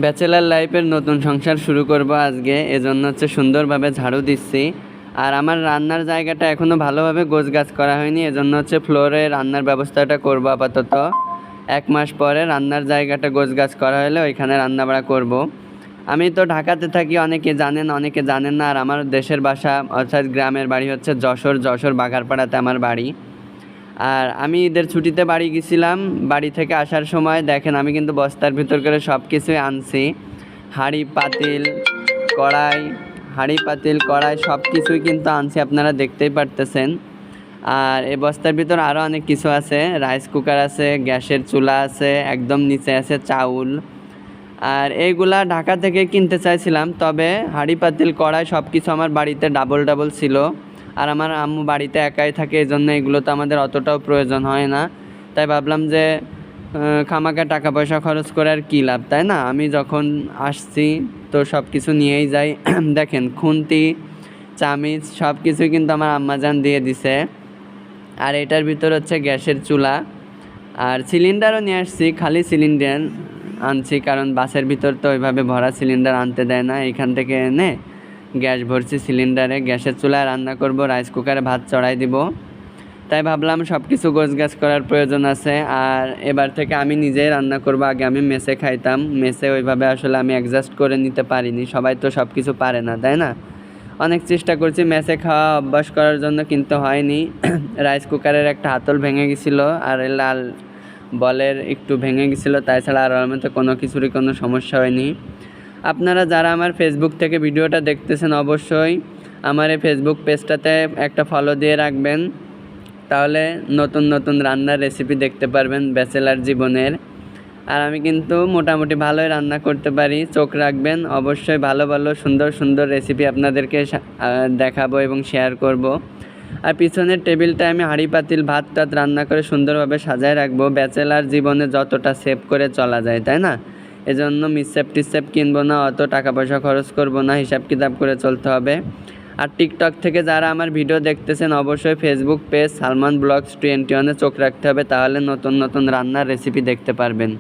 Bachelor লাইফের নতুন সংসার শুরু করব আজকে, এজন্য সুন্দরভাবে ঝাড়ু দিচ্ছি। আর আমার রান্নার জায়গাটা এখনও ভালোভাবে গোছগাছ করা হয়নি, এজন্য ফ্লোরে রান্নার ব্যবস্থাটা করব আপাতত। 1 মাস পরে রান্নার জায়গাটা গোছগাছ করা হলে ওইখানে রান্নাবাড়া করব। আমি তো ঢাকাতে থাকি, অনেকে জানেন অনেকে জানেন না। আর আমার দেশের বাসা অর্থাৎ গ্রামের বাড়ি হচ্ছে যশোর বাঘারপাড়াতে আমার বাড়ি। আর আমি ঈদের ছুটিতে বাড়ি গেছিলাম। বাড়ি থেকে আসার সময় দেখেন আমি কিন্তু বস্তার ভিতর করে সব কিছুই আনছি। হাঁড়ি পাতিল কড়াই সব কিছুই কিন্তু আনছি, আপনারা দেখতেই পারতেছেন। আর এই বস্তার ভিতর আরও অনেক কিছু আছে। রাইস কুকার আছে, গ্যাসের চুলা আছে, একদম নিচে আছে চাউল। আর এইগুলা ঢাকা থেকে কিনতে চাইছিলাম, তবে হাঁড়ি পাতিল কড়াই সব কিছু আমার বাড়িতে ডাবল ছিল। আর আমার আম্মু বাড়িতে একাই থাকে, এই জন্য এগুলো তো আমাদের অতটাও প্রয়োজন হয় না। তাই ভাবলাম যে খামাকা টাকা পয়সা খরচ করে আর কী লাভ, তাই না? আমি যখন আসছি তো সব কিছু নিয়েই যাই। দেখেন খুন্তি চামিচ সব কিছুই কিন্তু আমার আম্মাজান দিয়ে দিছে। আর এটার ভিতর হচ্ছে গ্যাসের চুলা। আর সিলিন্ডারও নিয়ে আসছি, খালি সিলিন্ডার আনছি কারণ বাসের ভিতর তো ওইভাবে ভরা সিলিন্ডার আনতে দেয় না। এখান থেকে এনে গ্যাস ভরছি সিলিন্ডারে, গ্যাসের চুলায় রান্না করব, রাইস কুকারে ভাত চড়াই দিব। তাই ভাবলাম সব কিছু গোছগাছ করার প্রয়োজন আছে। আর এবার থেকে আমি নিজেই রান্না করব। আগে আমি মেসে খাইতাম, মেসে ওইভাবে আসলে আমি অ্যাডজাস্ট করে নিতে পারিনি। সবাই তো সব কিছু পারে না, তাই না? অনেক চেষ্টা করছি মেসে খাওয়া অভ্যাস করার জন্য, কিন্তু হয়নি। রাইস কুকারের একটা হাতল ভেঙে গেছিলো, আর লাল বলের একটু ভেঙে গেছিলো, তাছাড়া আর ওর মধ্যে কোনো কিছুরই কোনো সমস্যা হয়নি। আপনারা যারা আমার ফেসবুক থেকে ভিডিওটা দেখতেছেন অবশ্যই আমার এই ফেসবুক পেজটাতে একটা ফলো দিয়ে রাখবেন, তাহলে নতুন নতুন রান্নার রেসিপি দেখতে পারবেন ব্যাচেলার জীবনের। আর আমি কিন্তু মোটামুটি ভালোই রান্না করতে পারি, চোখ রাখবেন। অবশ্যই ভালো ভালো সুন্দর সুন্দর রেসিপি আপনাদেরকে দেখাবো এবং শেয়ার করব। আর পিছনের টেবিলটা আমি হাঁড়ি পাতিল ভাত টাত রান্না করে সুন্দরভাবে সাজায় রাখবো। ব্যাচেলার জীবনে যতটা সেভ করে চলা যায়, তাই না? এজন্য মিসসেপ টিসেপ কিনবো না, অত টাকা পয়সা খরচ করব না, হিসাব কিতাব করে চলতে হবে। আর টিকটক থেকে যারা আমার ভিডিও দেখতেছেন অবশ্যই ফেসবুক পেজ সালমান ব্লগস 21 চোখ রাখতে হবে, তাহলে নতুন নতুন রান্নার রেসিপি দেখতে পারবেন।